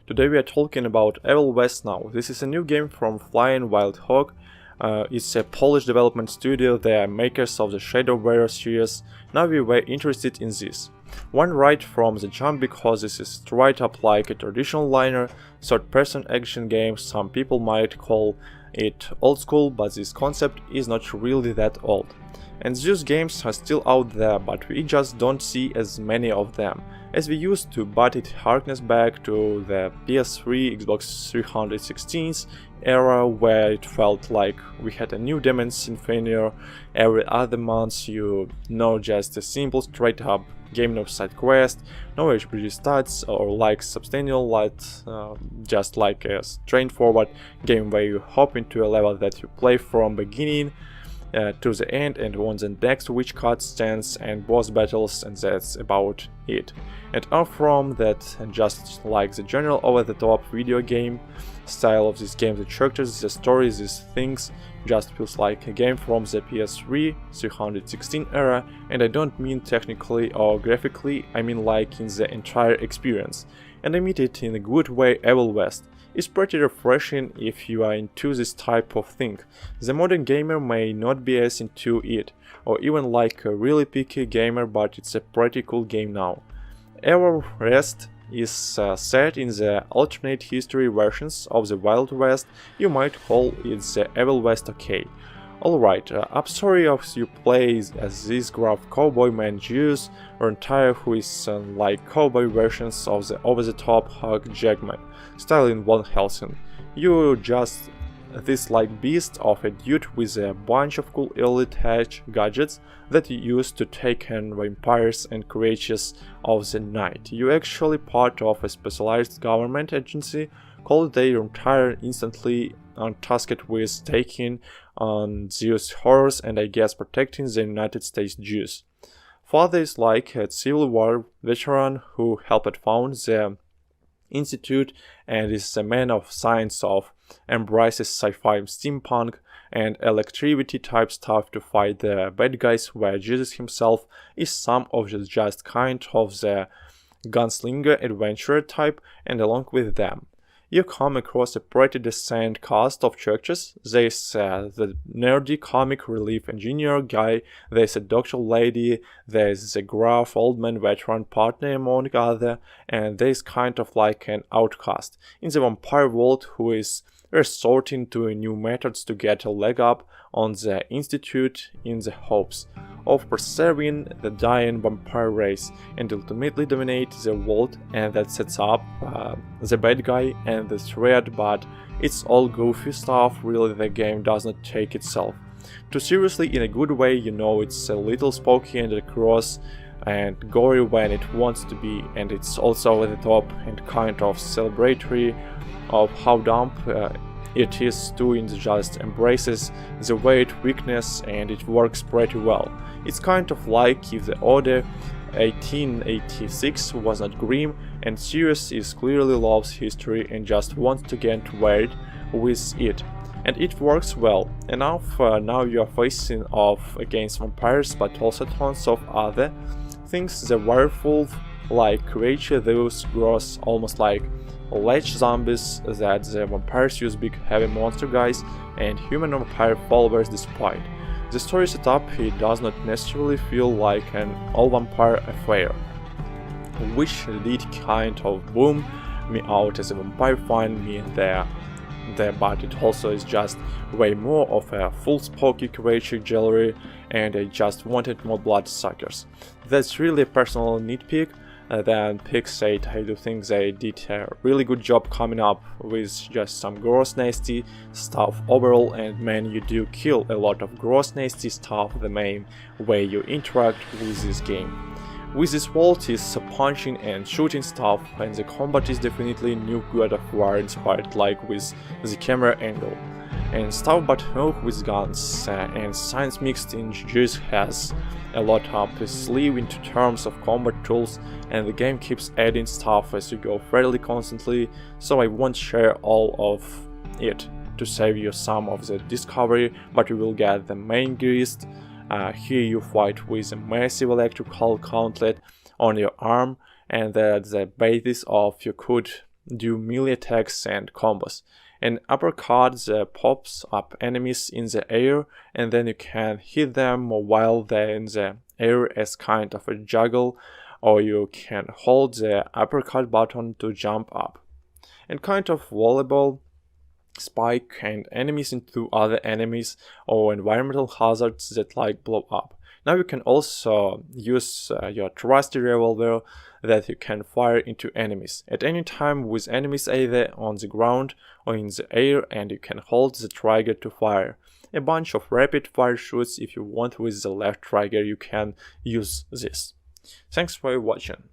Today we are talking about Evil West now. This is a new game from Flying Wild Hog. It's a Polish development studio. They are makers of the Shadow Warrior series. Now we were interested in this. One right from the jump because this is straight up like a traditional liner, third-person action game. Some people might call it old school, but this concept is not really that old. And these games are still out there, but we just don't see as many of them as we used to, but it harkens back to the PS3, Xbox 316's era where it felt like we had a new Demon's Inferno every other month, just a simple straight up game, no side quest, no HPG stats or like substantial light, just like a straightforward game where you hop into a level that you play from beginning to the end and on the next witch cutscenes and boss battles, and that's about it. And off from that, and just like the general over-the-top video game style of this game, the characters, the stories, these things just feels like a game from the PS3 316 era, and I don't mean technically or graphically, I mean like in the entire experience. And I mean it in a good way. Evil West is pretty refreshing if you are into this type of thing. The modern gamer may not be as into it, or even like a really picky gamer, but it's a pretty cool game now. Evil West is set in the alternate history versions of the Wild West. You might call it the Evil West, okay. Alright, I'm sorry if you play as these gruff cowboy man Jews or entire who is like cowboy versions of the over-the-top Hugh Jackman style in Van Helsing. You just this like beast of a dude with a bunch of cool early tech gadgets that you use to take on vampires and creatures of the night. You're actually part of a specialized government agency called the entire instantly tasked with taking on Zeus horrors and I guess protecting the United States Jews. Father is like a Civil War veteran who helped found the Institute and is a man of science of embraces sci-fi, steampunk and electricity type stuff to fight the bad guys, where Jesus himself is some of the just kind of the gunslinger adventurer type, and along with them you come across a pretty decent cast of characters. There's the nerdy comic relief engineer guy, there's a doctor lady, there's a gruff old man veteran partner among other, and there's kind of like an outcast in the vampire world who is resorting to new methods to get a leg up on the Institute in the hopes of preserving the dying vampire race and ultimately dominate the world, and that sets up the bad guy and the threat, but it's all goofy stuff. Really, the game does not take itself too seriously in a good way, it's a little spooky and across and gory when it wants to be, and it's also over the top and kind of celebratory of how dumb it is too. It just embraces the weight weakness and it works pretty well. It's kind of like if the Order 1886 was not grim and serious, is clearly loves history and just wants to get weird with it. And it works well enough. Now you are facing off against vampires but also tons of other things. The werewolf like creature, those gross almost like ledge zombies that the vampires use, big heavy monster guys and human vampire followers. Despite the story setup, it does not necessarily feel like an all vampire affair, which did kind of boom me out as a vampire find me there, but it also is just way more of a full spooky creature jewelry, and I just wanted more bloodsuckers. That's really a personal nitpick. Then Pixate, I do think they did a really good job coming up with just some gross nasty stuff overall, and man, you do kill a lot of gross nasty stuff the main way you interact with this game. With this world is punching and shooting stuff, and the combat is definitely new God of War inspired, like with the camera angle and stuff, but no with guns and science mixed in. Juice has a lot up his sleeve in terms of combat tools, and the game keeps adding stuff as you go fairly constantly, so I won't share all of it to save you some of the discovery, but you will get the main gist. Here you fight with a massive electrical gauntlet on your arm, and that's the basis of you could do melee attacks and combos. An uppercut pops up enemies in the air, and then you can hit them while they're in the air as kind of a juggle, or you can hold the uppercut button to jump up. And kind of volleyball, spike and enemies into other enemies or environmental hazards that like blow up. Now you can also use your trusty revolver that you can fire into enemies at any time with enemies either on the ground or in the air, and you can hold the trigger to fire. A bunch of rapid fire shots if you want. With the left trigger you can use this. Thanks for watching.